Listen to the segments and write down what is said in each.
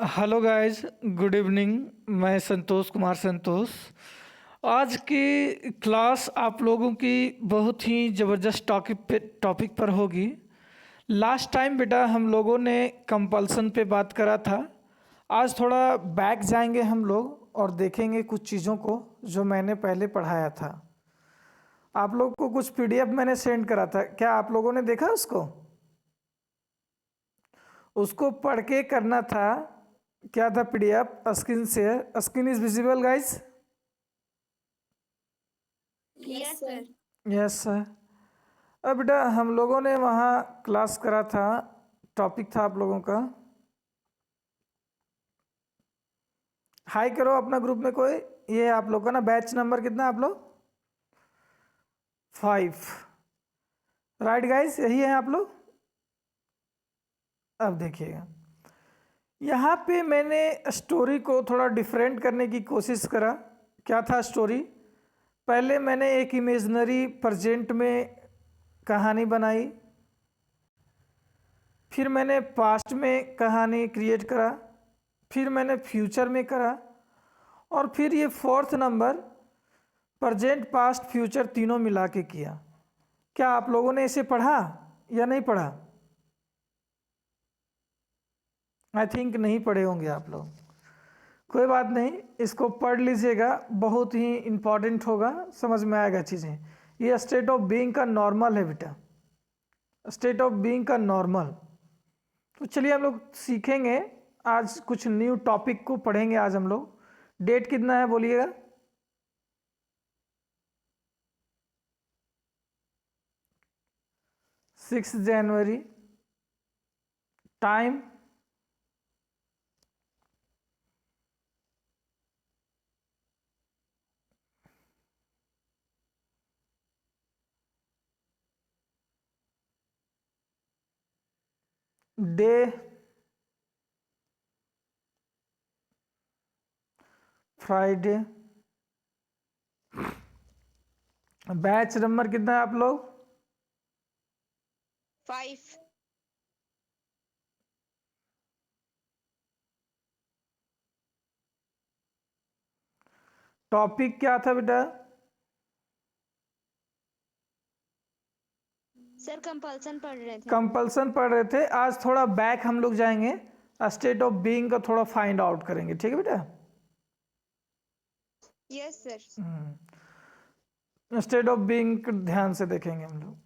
Hello guys, good evening. मैं संतोष कुमार संतोष। आज की क्लास आप लोगों की बहुत ही ज़बरदस्त टॉपिक पर होगी। लास्ट टाइम बेटा हम लोगों ने कंपल्सन पे बात करा था। आज थोड़ा बैक जाएंगे हम लोग और देखेंगे कुछ चीज़ों को जो मैंने पहले पढ़ाया था। आप लोग को कुछ पीडीएफ मैंने सेंड करा था, क्या आप लोगों ने देखा उसको? उसको पढ़ के करना था। क्या था? PDF screen share. Screen is visible guys? Yes sir. Yes sir. अब बेटा हम लोगों ने वहाँ क्लास करा था, टॉपिक था आप लोगों का। हाई करो अपना ग्रुप में कोई। ये आप लोग का ना बैच नंबर कितना आप लोग? 5। राइट गाइस, यही है आप लोग। अब देखिएगा, यहाँ पे मैंने स्टोरी को थोड़ा डिफरेंट करने की कोशिश करा। क्या था स्टोरी? पहले मैंने एक इमेजनरी प्रेजेंट में कहानी बनाई, फिर मैंने पास्ट में कहानी क्रिएट करा, फिर मैंने फ्यूचर में करा, और फिर ये fourth number present past future तीनों मिला के किया। क्या आप लोगों ने इसे पढ़ा या नहीं पढ़ा? आई थिंक नहीं पढ़े होंगे आप लोग। कोई बात नहीं, इसको पढ़ लीजिएगा, बहुत ही इम्पॉर्टेंट होगा, समझ में आएगा चीज़ें। ये स्टेट ऑफ बीइंग का नॉर्मल है बेटा, स्टेट ऑफ बीइंग का नॉर्मल। तो चलिए हम लोग सीखेंगे आज, कुछ न्यू टॉपिक को पढ़ेंगे आज हम लोग। डेट कितना है बोलिएगा? 6 जनवरी। Time? Day? Friday. Batch number कितना है आप लोग? 5। टॉपिक क्या था बेटा? सर कंपल्सन पढ़ रहे थे। कंपल्सन पढ़ रहे थे। आज थोड़ा बैक हम लोग जाएंगे, स्टेट ऑफ बीइंग का थोड़ा फाइंड आउट करेंगे, ठीक है बेटा? Yes sir. State of being ध्यान से देखेंगे हम लोग।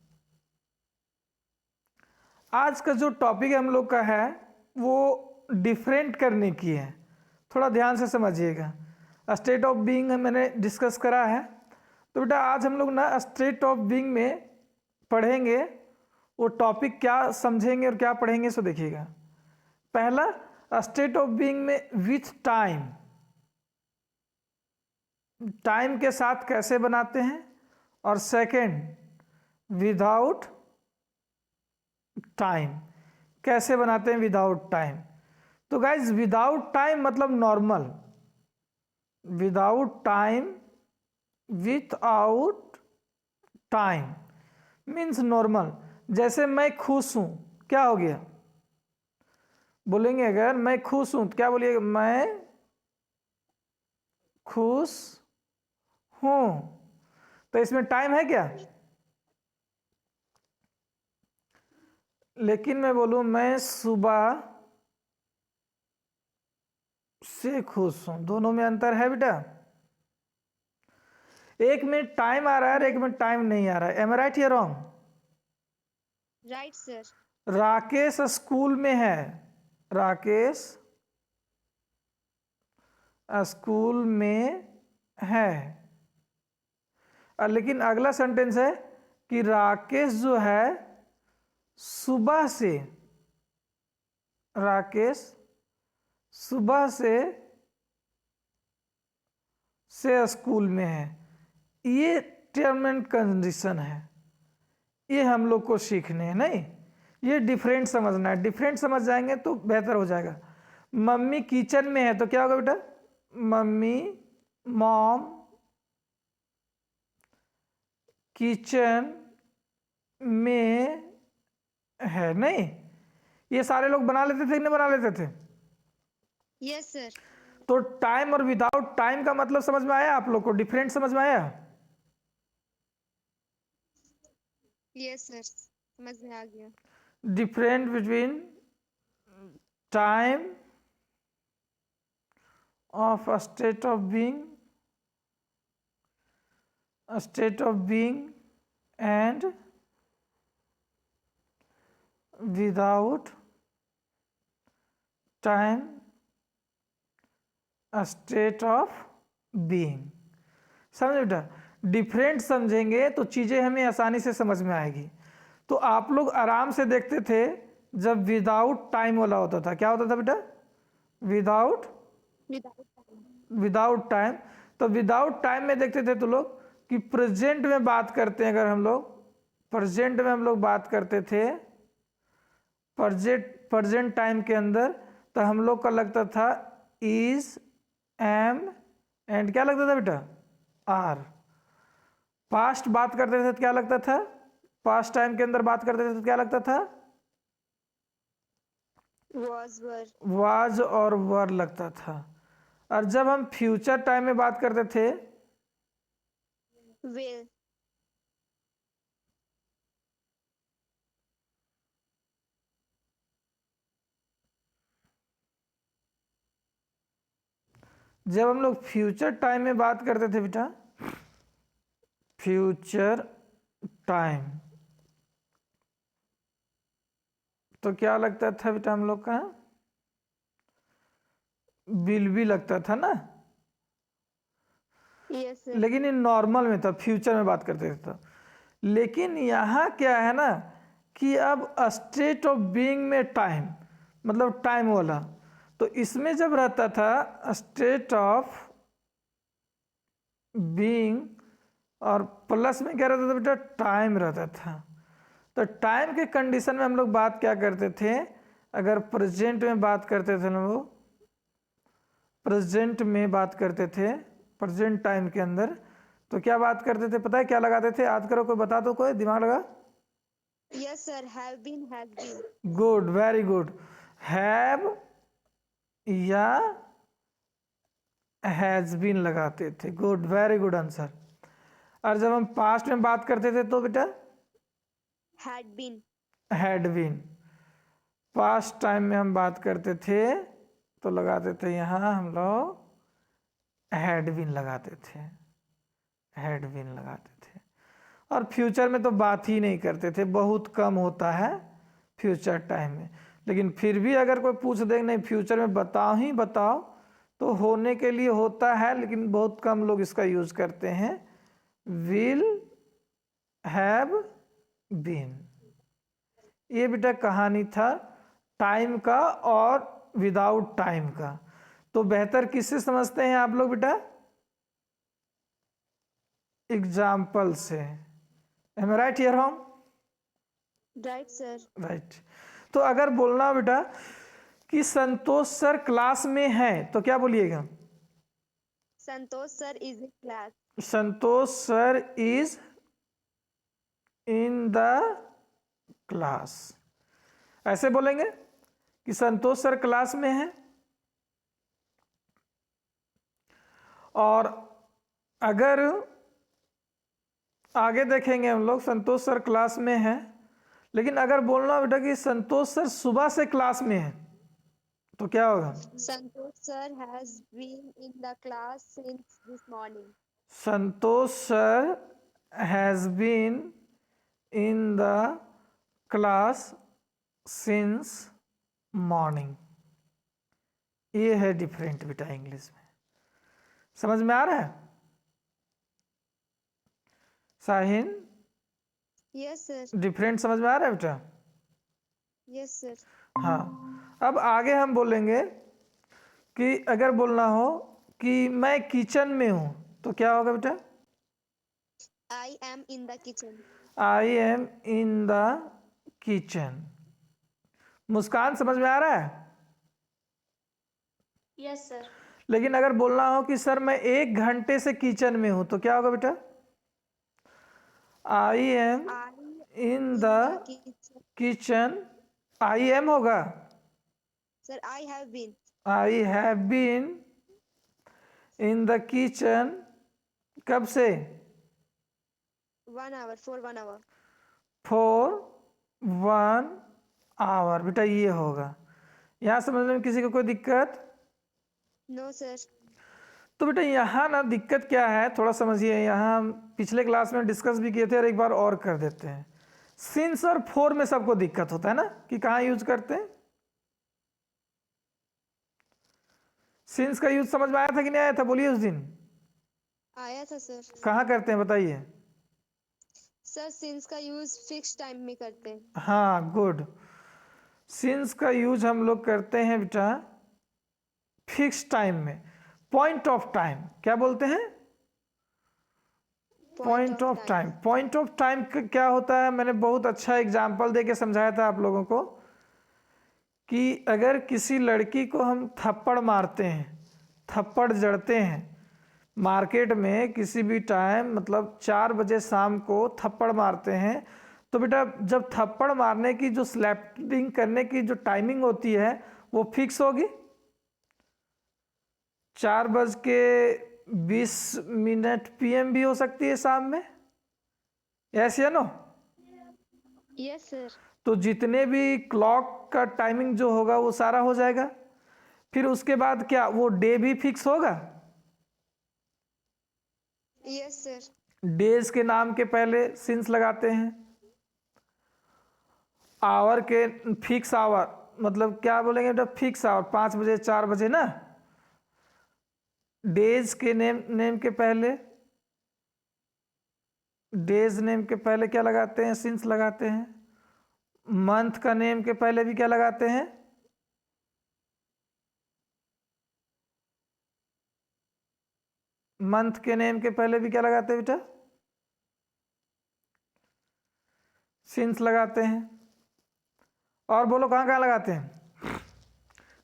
आज का जो टॉपिक हम लोग का है वो डिफरेंट करने की है, थोड़ा ध्यान से समझिएगा। स्टेट ऑफ बीइंग मैंने डिस्कस करा है, तो बेटा आज हम लोग ना स्टेट ऑफ बीइंग में पढ़ेंगे। वो टॉपिक क्या समझेंगे और क्या पढ़ेंगे सो देखिएगा। पहला, स्टेट ऑफ बीइंग में विथ टाइम, टाइम के साथ कैसे बनाते हैं। और सेकंड, विदाउट टाइम, कैसे बनाते हैं विदाउट टाइम। तो गाइज विदाउट टाइम मतलब normal, without time, without time means normal. जैसे मैं खुश हूं, क्या हो गया? बोलेंगे अगर मैं खुश हूं तो क्या बोलिएगा? मैं खुश हूं। तो इसमें टाइम है क्या? लेकिन मैं बोलूं मैं सुबह से खुश हूं, दोनों में अंतर है बेटा। एक में टाइम आ रहा है और एक में टाइम नहीं आ रहा है। एम आई राइट या wrong? Right sir. Rakesh school में है, राकेश स्कूल में है। लेकिन अगला सेंटेंस है कि राकेश जो है सुबह से, राकेश सुबह से स्कूल में है। ये टर्म एंड कंडीशन है, ये हम लोग को सीखने हैं। नहीं, ये डिफरेंट समझना है, डिफरेंट समझ जाएंगे तो बेहतर हो जाएगा। मम्मी किचन में है तो क्या होगा बेटा? मम्मी, मॉम किचन में है। नहीं, ये सारे लोग बना लेते थे कि नहीं बना लेते थे? Yes, sir. तो टाइम और विदाउट टाइम का मतलब समझ में आया आप लोग को? डिफरेंट समझ में आया? Yes, sir. समझ में आ गया. Different between time of a state of being and without time a state of being. समझ बेटा, डिफरेंट समझेंगे तो चीज़ें हमें आसानी से समझ में आएगी. तो आप लोग आराम से देखते थे जब विदाउट टाइम वाला होता था. क्या होता था बेटा? Without Without time. Without time. तो विदाउट टाइम में देखते थे तो लोग कि प्रेजेंट में बात करते हैं. अगर हम लोग प्रेजेंट में हम लोग बात करते थे, प्रेजेंट टाइम के अंदर, तो हम लोग का लगता था इज, एम एंड क्या लगता था बेटा? आर. पास्ट बात करते थे तो क्या लगता था? पास्ट टाइम के अंदर बात करते थे तो क्या लगता था? Was, were. वाज और वर लगता था. और जब हम फ्यूचर टाइम में बात करते थे, Will. जब हम लोग फ्यूचर टाइम में बात करते थे बेटा, फ्यूचर टाइम, तो क्या लगता था बेटा हम लोग का? विल भी लगता था ना. Yes, sir. लेकिन ये नॉर्मल में था, फ्यूचर में बात करते थे तो. लेकिन यहाँ क्या है ना कि अब स्टेट ऑफ बीइंग में टाइम, मतलब टाइम वाला, तो इसमें जब रहता था स्टेट ऑफ बीइंग और प्लस में क्या रहता था बेटा? टाइम रहता था. तो टाइम के कंडीशन में हम लोग बात क्या करते थे? अगर प्रेजेंट में बात करते थे हम लोग, प्रेजेंट में बात करते थे, प्रेजेंट टाइम के अंदर, तो क्या बात करते थे? पता है क्या लगाते थे? याद करो, कोई बता दो, कोई दिमाग लगा. Yes, sir. Have been, has been. Good, very good. Have या हैज बीन लगाते थे. Good, very good answer. और जब हम पास्ट में बात करते थे तो बेटा Had been. Had been. Past time में हम बात करते थे तो लगाते थे यहाँ हम लोग हैड बीन लगाते थे, हैड बीन लगाते थे. और फ्यूचर में तो बात ही नहीं करते थे, बहुत कम होता है फ्यूचर टाइम में. लेकिन फिर भी अगर कोई पूछ दे नहीं फ्यूचर में बताओ ही बताओ, तो होने के लिए होता है, लेकिन बहुत कम लोग इसका यूज करते हैं. Will have been. ये बेटा कहानी था टाइम का और विदाउट टाइम का. तो बेहतर किससे समझते हैं आप लोग बेटा? एग्जाम्पल से. Am I right here home? Right, sir. Right. तो अगर बोलना बेटा कि संतोष सर क्लास में है तो क्या बोलिएगा? Santosh sir is in class. Santosh sir is in the class. ऐसे बोलेंगे कि संतोष सर क्लास में है. और अगर आगे देखेंगे हम लोग, संतोष सर क्लास में है, लेकिन अगर बोलना बेटा कि संतोष सर सुबह से क्लास में है तो क्या होगा? Santosh sir has been in the class since this morning. Santosh sir has been in the class since morning. ये है डिफरेंट बेटा इंग्लिश में. समझ में आ रहा है साहिन? Yes, sir. डिफरेंट समझ में आ रहा है बेटा? Yes, sir. हाँ. अब आगे हम बोलेंगे कि अगर बोलना हो कि मैं किचन में हूं तो क्या होगा बेटा? I am in the kitchen. I am in the kitchen. Muskan समझ में आ रहा है? Yes, sir. लेकिन अगर बोलना हो कि सर मैं 1 घंटे से किचन में हूं तो क्या होगा बेटा? I am I in in the the kitchen. Kitchen. I am होगा. Sir, I have been. I have been in the kitchen. कब से? 1 hour, for 1 hour. For 1 hour. बेटा ये होगा। यहाँ समझने में किसी को कोई दिक्कत? No, sir. तो बेटा यहाँ ना दिक्कत क्या है थोड़ा समझिए। यहाँ हम पिछले क्लास में डिस्कस भी किए थे और एक बार और कर देते हैं। सिंस और फोर में सबको दिक्कत होता है ना कि कहाँ यूज करते हैं। सिंस का यूज समझ में आया था कि नहीं आया था? बोलिए उस दिन आया था सर। कहाँ करते हैं बताइए। सर सिंस का यूज फिक्स टाइम में करते हैं। हाँ, गुड। सिंस का यूज हम लोग करते हैं बेटा फिक्स टाइम में। पॉइंट ऑफ टाइम क्या बोलते हैं? Point of time. Point of time क्या होता है? मैंने बहुत अच्छा एग्जाम्पल देके समझाया था आप लोगों को कि अगर किसी लड़की को हम थप्पड़ मारते हैं, थप्पड़ जड़ते हैं मार्केट में किसी भी टाइम, मतलब 4 बजे शाम को थप्पड़ मारते हैं, तो बेटा जब थप्पड़ मारने की जो स्लैपिंग करने की जो टाइमिंग होती है वो फिक्स होगी। 4:20 PM भी हो सकती है शाम में। यस या नो? Yes sir. तो जितने भी क्लॉक का टाइमिंग जो होगा वो सारा हो जाएगा। फिर उसके बाद क्या वो डे भी फिक्स होगा? Yes sir. डेज के नाम के पहले सिंस लगाते हैं। आवर के फिक्स आवर मतलब क्या बोलेंगे बेटा? फिक्स आवर 5 बजे 4 बजे ना। डेज के नेम के पहले, डेज नेम के पहले क्या लगाते हैं? सिंस लगाते हैं। मंथ का नेम के पहले भी क्या लगाते हैं? मंथ के नेम के पहले भी क्या लगाते हैं बेटा? सिंस लगाते हैं। और बोलो कहाँ कहाँ लगाते हैं?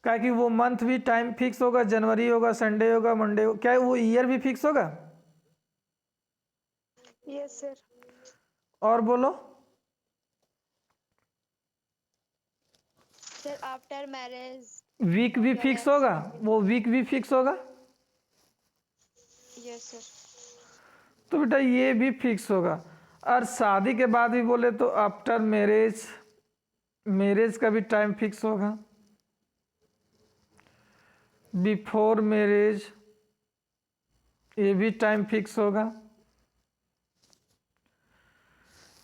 क्या कि वो मंथ भी टाइम फिक्स होगा, जनवरी होगा, संडे होगा, मंडे होगा। क्या वो ईयर भी फिक्स होगा? Yes sir. और बोलो। सर आफ्टर मैरिज वीक भी फिक्स होगा, वो वीक भी फिक्स होगा। Yes sir. तो बेटा ये भी फिक्स होगा। और शादी के बाद भी बोले तो आफ्टर मैरिज, मैरिज का भी टाइम फिक्स होगा। बिफोर मैरिज ये भी टाइम फिक्स होगा।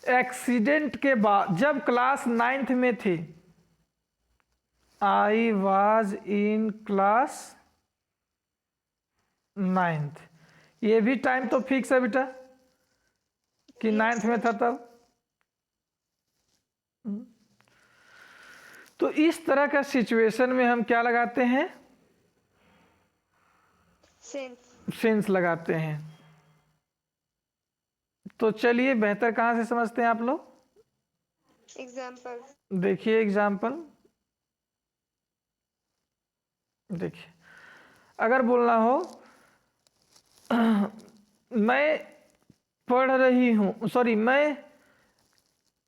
एक्सीडेंट के बाद जब क्लास 9th में थी, I was in class 9th, ये भी टाइम तो फिक्स है बेटा कि 9th में था तब। तो इस तरह का सिचुएशन में हम क्या लगाते हैं? सिंस लगाते हैं। तो चलिए बेहतर कहाँ से समझते हैं आप लोग? एग्जाम्पल। देखिए एग्जाम्पल। देखिए अगर बोलना हो मैं पढ़ रही हूँ, सॉरी मैं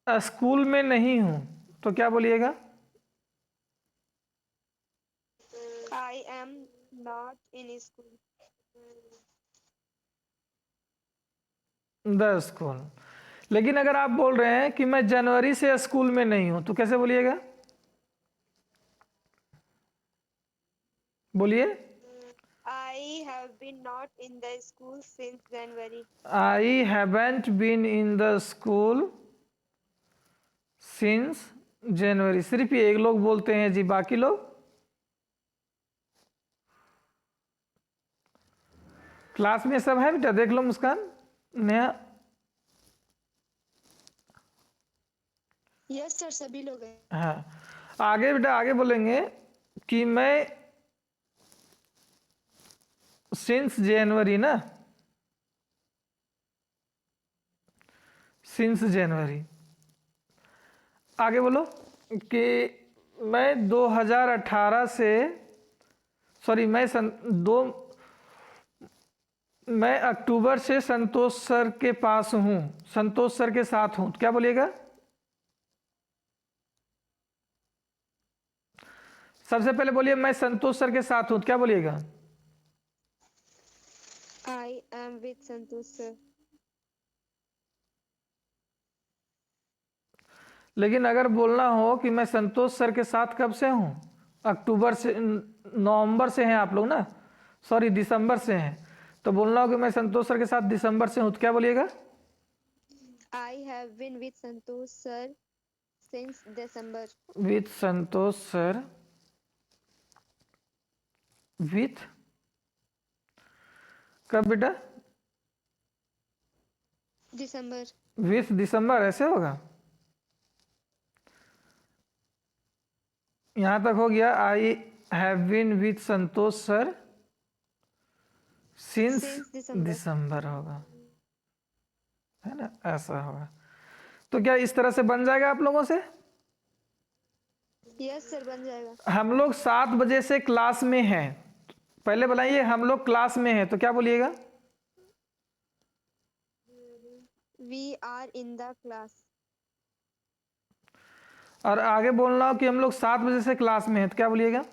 स्कूल में नहीं हूँ, तो क्या बोलिएगा? I am not in school. The school. लेकिन अगर आप बोल रहे हैं कि मैं जनवरी से स्कूल में नहीं हूं, तो कैसे बोलिएगा? बोलिए। I have been not in the school since January. I haven't been in the school since January. सिर्फ ये एक लोग बोलते हैं जी, बाकी लोग? क्लास में सब है बेटा, देख लो मुस्कान, नेहा। यस सर सभी लोग हैं। हाँ आगे बेटा आगे बोलेंगे कि मैं सिंस जनवरी ना, सिंस जनवरी। आगे बोलो कि मैं 2018 से, सॉरी मैं अक्टूबर से संतोष सर के पास हूँ, संतोष सर के साथ हूँ, तो क्या बोलिएगा? सबसे पहले बोलिए मैं संतोष सर के साथ हूँ, क्या बोलिएगा? I am with Santosh sir. लेकिन अगर बोलना हो कि मैं संतोष सर के साथ कब से हूँ, अक्टूबर से, नवंबर से हैं आप लोग ना, सॉरी दिसंबर से हैं, तो बोलना हो कि मैं संतोष सर के साथ दिसंबर से हूँ, तो क्या बोलिएगा? I have been with Santosh sir since December. With Santosh sir, with कब बेटा? December. विथ दिसंबर, ऐसे होगा? यहां तक हो गया। I have been with Santosh sir since Since December. दिसंबर होगा, है ना, ऐसा होगा। तो क्या इस तरह से बन जाएगा आप लोगों से? Yes sir, बन जाएगा। हम लोग 7 बजे से क्लास में हैं, पहले बताइए हम लोग क्लास में हैं, तो क्या बोलिएगा? We are in the class. और आगे बोलना हो कि हम लोग 7 बजे से क्लास में हैं, तो क्या बोलिएगा?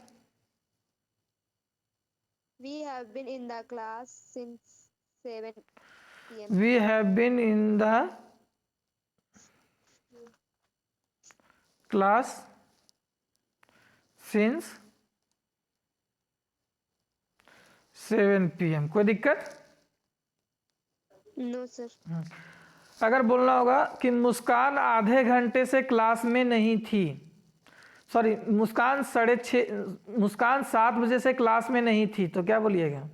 We have been in the class since 7 p.m. We have been in the class since 7 PM। कोई दिक्कत? No sir. अगर बोलना होगा कि मुस्कान आधे घंटे से क्लास में नहीं थी, सॉरी मुस्कान 7 बजे से क्लास में नहीं थी, तो क्या बोलिएगा?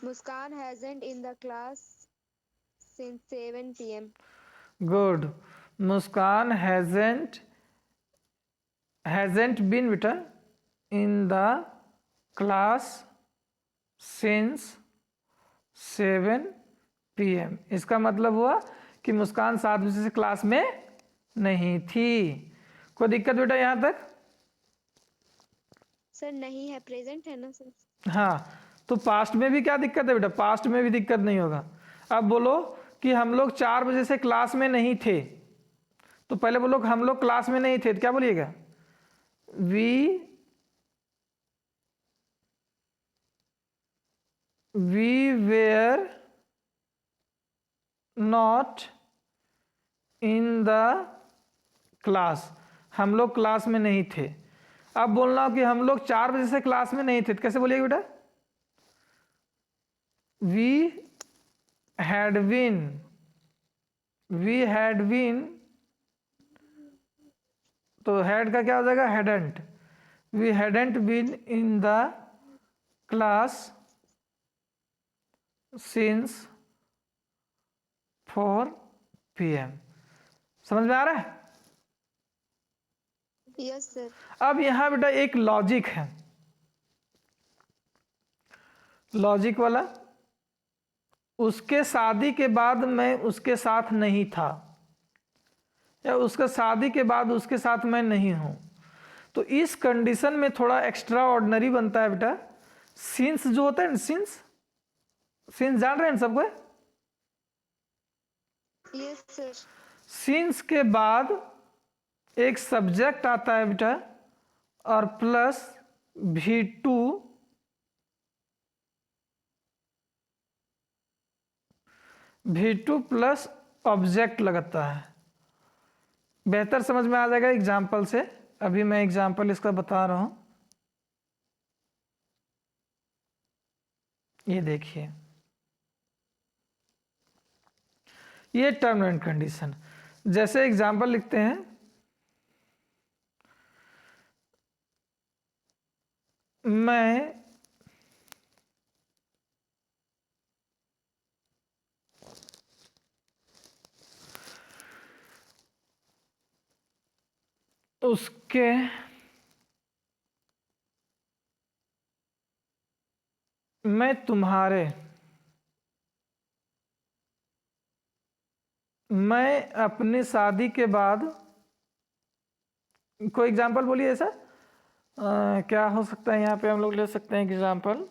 Muskan hasn't in the class since 7 p.m. Good. Muskan hasn't been बेटा in the class since 7 PM। इसका मतलब हुआ कि मुस्कान 7 बजे से क्लास में नहीं थी। कोई दिक्कत बेटा यहाँ तक? सर नहीं है, प्रेजेंट है ना सर। हाँ, तो पास्ट में भी क्या दिक्कत है बेटा? पास्ट में भी दिक्कत नहीं होगा। अब बोलो कि हम लोग 4 बजे से क्लास में नहीं थे, तो पहले बोलो कि हम लोग क्लास में नहीं थे, तो क्या बोलिएगा? We were not in the class, हम लोग क्लास में नहीं थे। अब बोलना हो कि हम लोग 4 बजे से क्लास में नहीं थे, तो कैसे बोलिएगा बेटा? वी हैड बीन, तो हैड का क्या हो जाएगा? Hadn't. We hadn't been in the class since 4 PM। समझ में आ रहा है? Yes sir. अब यहां बेटा एक लॉजिक है, लॉजिक वाला। उसके शादी के बाद मैं उसके साथ नहीं था, या उसके शादी के बाद उसके साथ मैं नहीं हूं, तो इस कंडीशन में थोड़ा एक्स्ट्रा ऑर्डिनरी बनता है बेटा। सिंस जो होता है ना, सिंस जान रहे हैं सबको? Yes sir. सिंस के बाद एक सब्जेक्ट आता है बेटा, और प्लस V2 प्लस ऑब्जेक्ट लगता है। बेहतर समझ में आ जाएगा एग्जाम्पल से। अभी मैं एग्जाम्पल इसका बता रहा हूं, ये देखिए, ये टर्म एंड कंडीशन। जैसे एग्जाम्पल लिखते हैं, मैं उसके मैं तुम्हारे, मैं अपनी शादी के बाद, कोई एग्जाम्पल बोलिए ऐसा। क्या हो सकता है यहाँ पे? हम लोग ले सकते हैं एग्जाम्पल,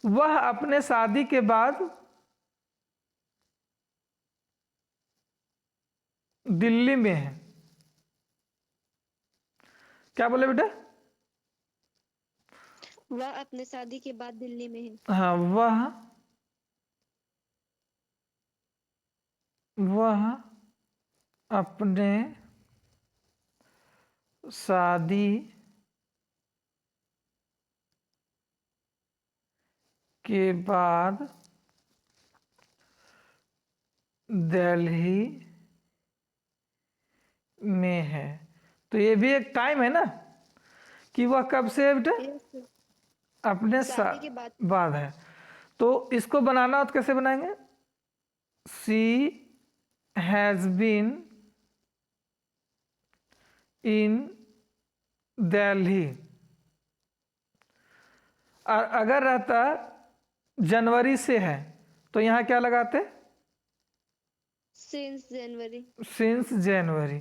वह अपने शादी के बाद दिल्ली में है। क्या बोले बेटा? वह अपने शादी के बाद दिल्ली में है। हाँ, वह अपने शादी के बाद दिल्ली में है। तो ये भी एक टाइम है ना कि वह कब से है बेटा? Yes sir. अपने शादी के बाद। बाद है। तो इसको बनाना हो तो कैसे बनाएंगे? सी हैज बीन इन दिल्ली। और अगर रहता जनवरी से है तो यहाँ क्या लगाते? Since January. Since January.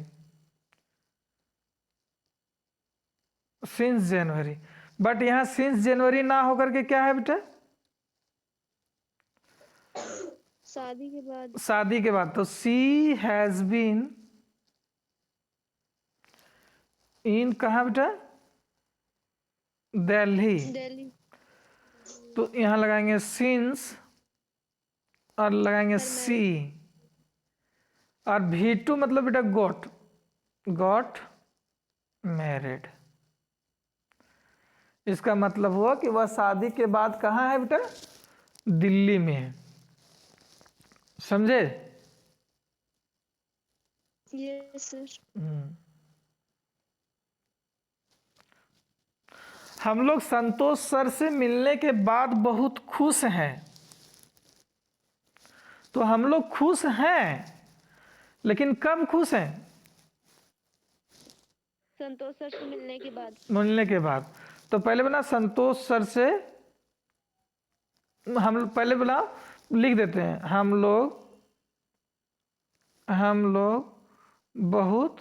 Since January. But यहाँ सिंस जनवरी ना होकर के क्या है बेटा? शादी के बाद। शादी के बाद। तो सी हैज बीन इन कहाँ बेटा? दिल्ली। दिल्ली। तो यहाँ लगाएंगे सिंस और लगाएंगे हर सी। मैरिज। और V2 मतलब बेटा गॉट मैरिड। इसका मतलब हुआ कि वह शादी के बाद कहाँ है बेटा? दिल्ली में है। समझे? Yes sir. हम लोग संतोष सर से मिलने के बाद बहुत खुश हैं। तो हम लोग खुश हैं, लेकिन कब खुश हैं? संतोष सर से मिलने के बाद। मिलने के बाद। तो पहले बना संतोष सर से, हम पहले बना लिख देते हैं, हम लोग बहुत,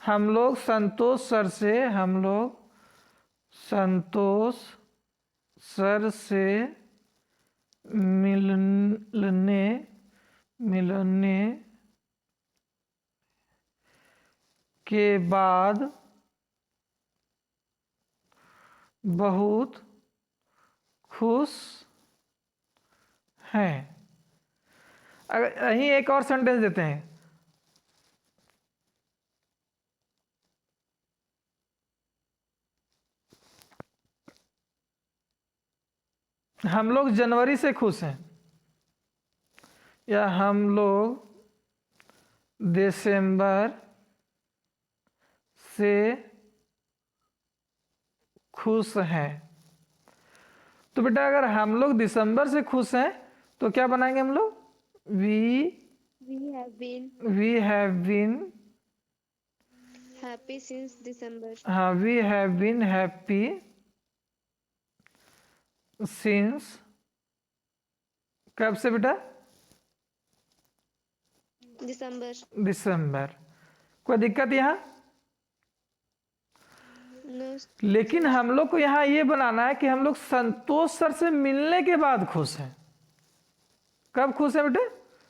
हम लोग संतोष सर से, हम लोग संतोष सर से मिलने के बाद बहुत खुश हैं। अगर यहीं एक और सेंटेंस देते हैं, हम लोग जनवरी से खुश हैं, या हम लोग दिसंबर से खुश हैं। तो बेटा अगर हम लोग दिसंबर से खुश हैं तो क्या बनाएंगे हम लोग? We have been happy since December. हाँ, we have been happy since, कब से बेटा? दिसंबर। कोई दिक्कत यहाँ? नो। लेकिन हम लोग को यहाँ ये बनाना है कि हम लोग संतोष सर से मिलने के बाद खुश हैं। कब खुश हैं बेटे?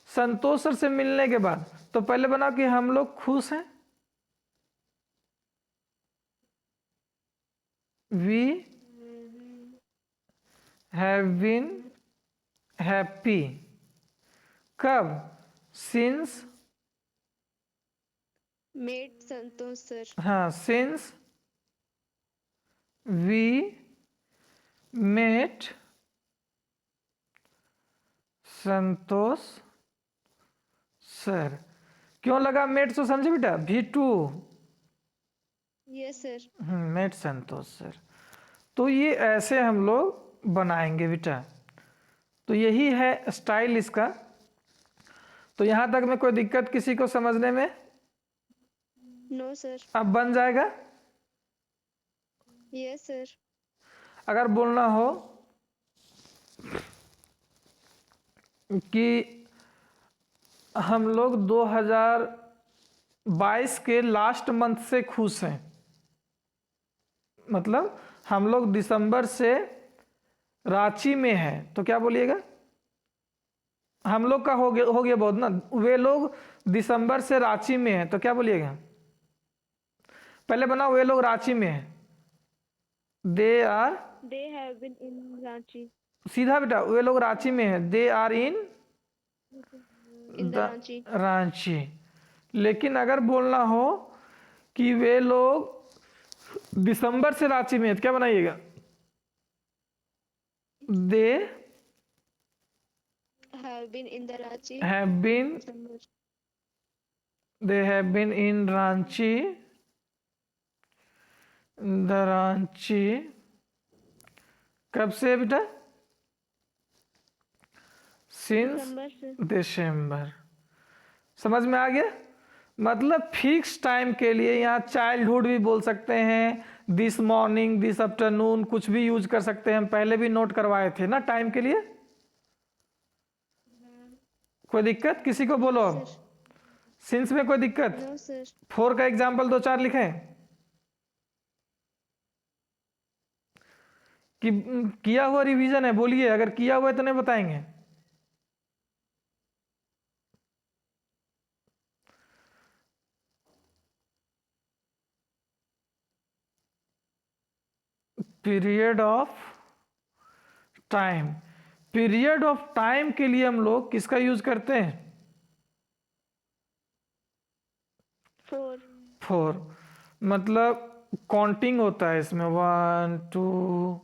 संतोष सर से मिलने के बाद। तो पहले बनाओ कि हम लोग खुश हैं, वी हैव बीन हैप्पी, कब? Since, met Santosh sir. हाँ, since we met Santosh sir. क्यों लगा मेट? तो समझे बेटा, V2। Yes sir. Met Santosh sir. तो ये ऐसे हम लोग बनाएंगे बेटा। तो यही है स्टाइल इसका। तो यहाँ तक में कोई दिक्कत किसी को समझने में? No sir. अब बन जाएगा। Yes sir. अगर बोलना हो कि हम लोग 2022 के लास्ट मंथ से खुश हैं, मतलब हम लोग दिसंबर से रांची में हैं, तो क्या बोलिएगा? हम लोग का हो गया बहुत ना। वे लोग दिसंबर से रांची में हैं, तो क्या बोलिएगा? पहले बनाओ, वे लोग रांची में हैं। They are, They have been in Ranchi. सीधा बेटा, वे लोग रांची में हैं। They are in In the the Ranchi. Ranchi. लेकिन अगर बोलना हो कि वे लोग दिसंबर से रांची में हैं, तो क्या बनाइएगा? They Have been in the Ranchi. Have been, December. They have been in Ranchi, the Ranchi. कब से बेटा? सिंस दिसंबर से। दिसंबर। समझ में आ गया? मतलब फिक्स टाइम के लिए यहाँ चाइल्डहुड भी बोल सकते हैं, दिस मॉर्निंग, दिस आफ्टरनून, कुछ भी यूज कर सकते हैं। हम पहले भी नोट करवाए थे ना टाइम के लिए। कोई दिक्कत किसी को? बोलो अब। Sir. सिंस में कोई दिक्कत? No, sir. 4 का एग्जाम्पल 2-4 लिखें कि किया हुआ रिवीजन है। बोलिए, अगर किया हुआ है तो नहीं बताएंगे। Period of time, period of time के लिए हम लोग किसका यूज करते हैं? 4. 4। मतलब काउंटिंग होता है इसमें, 1 2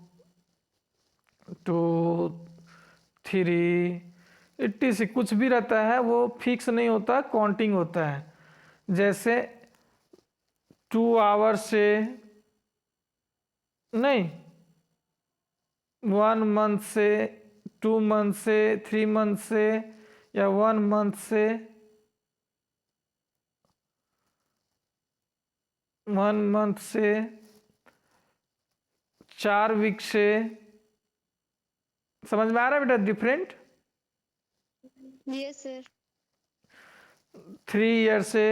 2 3 80 से कुछ भी रहता है, वो फिक्स नहीं होता, काउंटिंग होता है। जैसे 2 आवर से नहीं, 1 मंथ से, 2 मंथ से, 3 मंथ से, या 1 मंथ से, 1 मंथ से, 4 वीक से। समझ में आ रहा है बेटा डिफरेंट? Yes, sir. 3 ईयर से।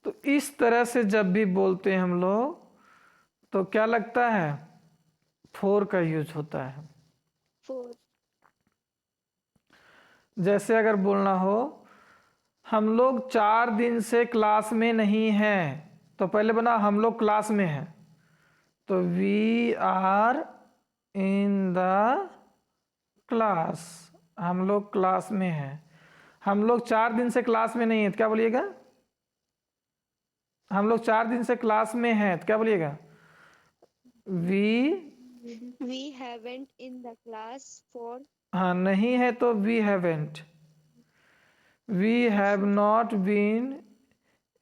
तो इस तरह से जब भी बोलते हैं हम लोग, तो क्या लगता है? 4 का यूज होता है। 4. जैसे अगर बोलना हो हम लोग 4 दिन से क्लास में नहीं हैं, तो पहले बना हम लोग क्लास में हैं, तो we are in the class. हम लोग क्लास में हैं। हम लोग 4 दिन से क्लास में नहीं है, तो क्या बोलिएगा? हम लोग 4 दिन से क्लास में हैं, तो क्या बोलिएगा? We, We haven't in the class for. हाँ नहीं है तो we haven't. We have not been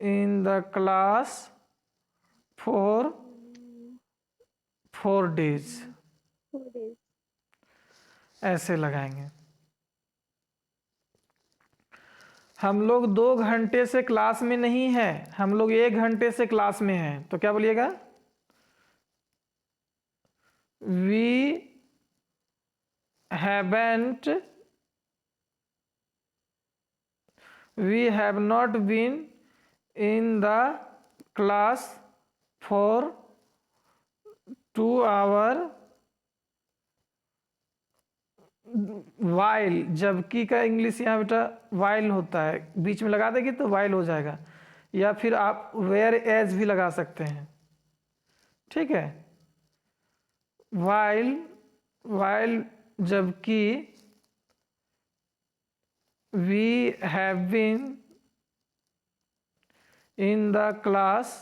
in the class for 4 days. 4 days. ऐसे लगाएंगे। हम लोग 2 घंटे से क्लास में नहीं है, हम लोग 1 घंटे से क्लास में हैं, तो क्या बोलिएगा? We haven't, we have not been in the class for 2 hour while. जबकि का इंग्लिश यहाँ बेटा वाइल होता है, बीच में लगा देंगे तो वाइल हो जाएगा, या फिर आप वेयर एज भी लगा सकते हैं। ठीक है, वाइल, वाइल, जबकि we have been in the class,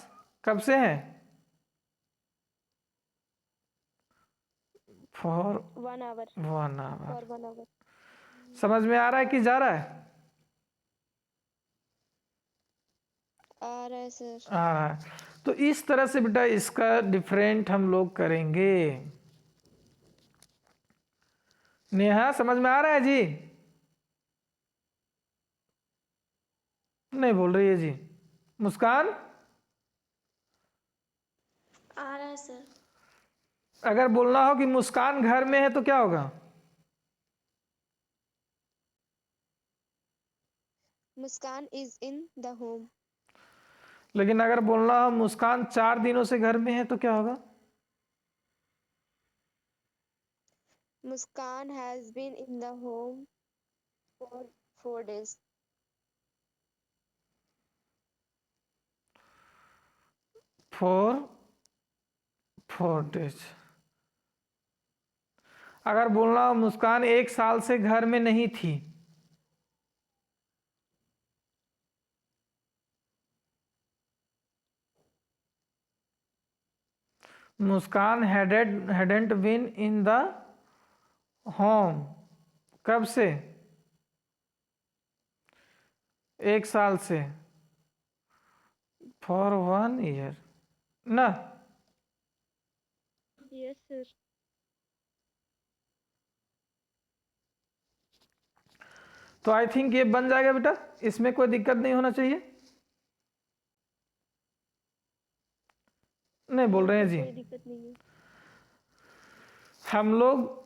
कब से है? For 1 hour. 1 hour. For 1 hour. समझ में आ रहा है कि जा रहा है? आ रहा है सर। आ रहा है। तो इस तरह से बेटा इसका डिफरेंट हम लोग करेंगे। नेहा समझ में आ रहा है जी? नहीं बोल रही है जी। मुस्कान, आ रहा है सर। अगर बोलना हो कि मुस्कान घर में है तो क्या होगा? मुस्कान is in the home. लेकिन अगर बोलना हो मुस्कान 4 दिनों से घर में है तो क्या होगा? Muskan has been in the home for 4 days. For 4 days। अगर बोलना हो मुस्कान 1 साल से घर में नहीं थी, मुस्कान hadn't been in the home, कब से? 1 साल से, फॉर 1 year ना। Yes, sir. तो आई थिंक ये बन जाएगा बेटा, इसमें कोई दिक्कत नहीं होना चाहिए। नहीं बोल रहे हैं जी। कोई दिक्कत नहीं है। हम लोग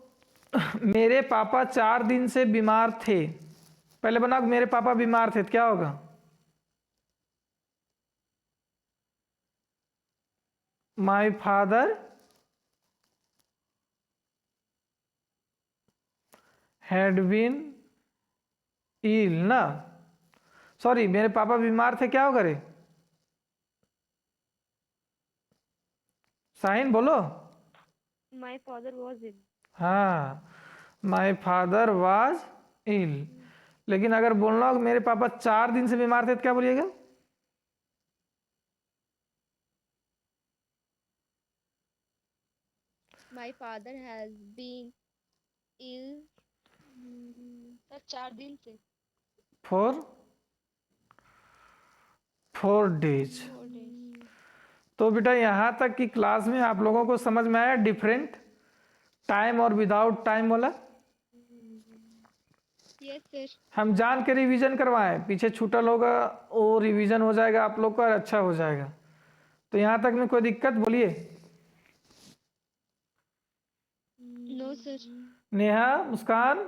मेरे पापा 4 दिन से बीमार थे। पहले बना मेरे पापा बीमार थे तो क्या होगा? My father had been ill ना। सॉरी, मेरे पापा बीमार थे, क्या होगा रे? साइन बोलो। My father was ill. हाँ, माई फादर वाज इल। लेकिन अगर बोलना हो कि मेरे पापा 4 दिन से बीमार थे तो क्या बोलिएगा? My father has been ill sir 4 दिन से। For 4 days। 4 days। तो बेटा यहाँ तक की क्लास में आप लोगों को समझ में आया डिफरेंट टाइम और विदाउट टाइम वाला? Yes sir. हम जान के रिवीजन करवाएं, पीछे छूटल होगा वो रिवीजन हो जाएगा आप लोग का और अच्छा हो जाएगा। तो यहाँ तक में कोई दिक्कत बोलिए? No sir. Neha, Muskan,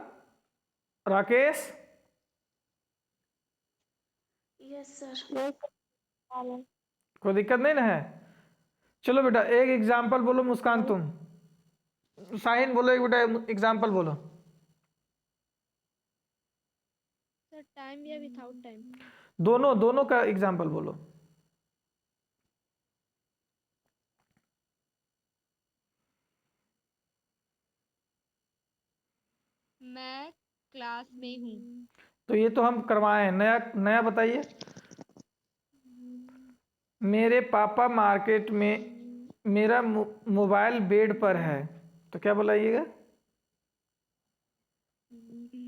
Rakesh? Yes sir. कोई दिक्कत नहीं ना है? चलो बेटा एक एग्जाम्पल बोलो मुस्कान, तुम साहिन बोलो एक बेटा एग्जाम्पल बोलो। सर टाइम या विदाउट टाइम? दोनों दोनों का एग्जाम्पल बोलो। मैं क्लास में हूँ। तो ये तो हम करवाए हैं, नया नया बताइए। मेरे पापा मार्केट में, मेरा मोबाइल बेड पर है, तो क्या बोलाइएगा?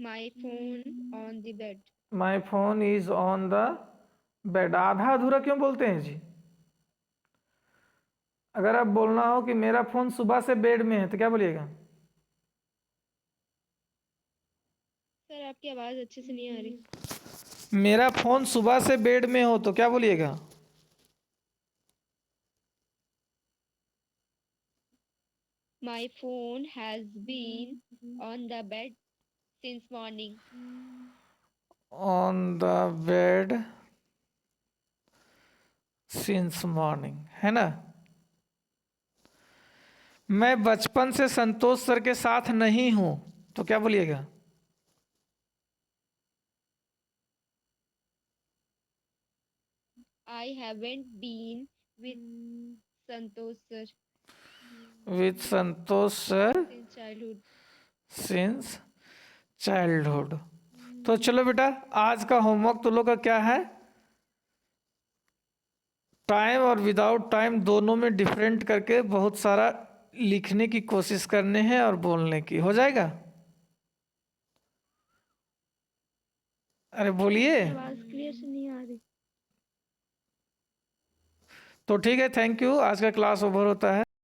My phone on the bed. My phone is on the bed. आधा अधूरा क्यों बोलते हैं जी? अगर आप बोलना हो कि मेरा फोन सुबह से बेड में है तो क्या बोलिएगा? सर आपकी आवाज अच्छे से नहीं आ रही। मेरा फोन सुबह से बेड में हो तो क्या बोलिएगा? My phone has been on the bed since morning. On the bed since morning, है ना। मैं बचपन से संतोष सर के साथ नहीं हूं तो क्या बोलिएगा? I haven't been with Santosh sir with Santosh sir since childhood. Since childhood. तो चलो बेटा आज का होमवर्क तो लोग का क्या है? टाइम और विदाउट टाइम दोनों में डिफरेंट करके बहुत सारा लिखने की कोशिश करने हैं और बोलने की। हो जाएगा? अरे बोलिए। आवाज क्लियर से नहीं आ रही। तो ठीक है, थैंक यू। आज का क्लास ओवर होता है।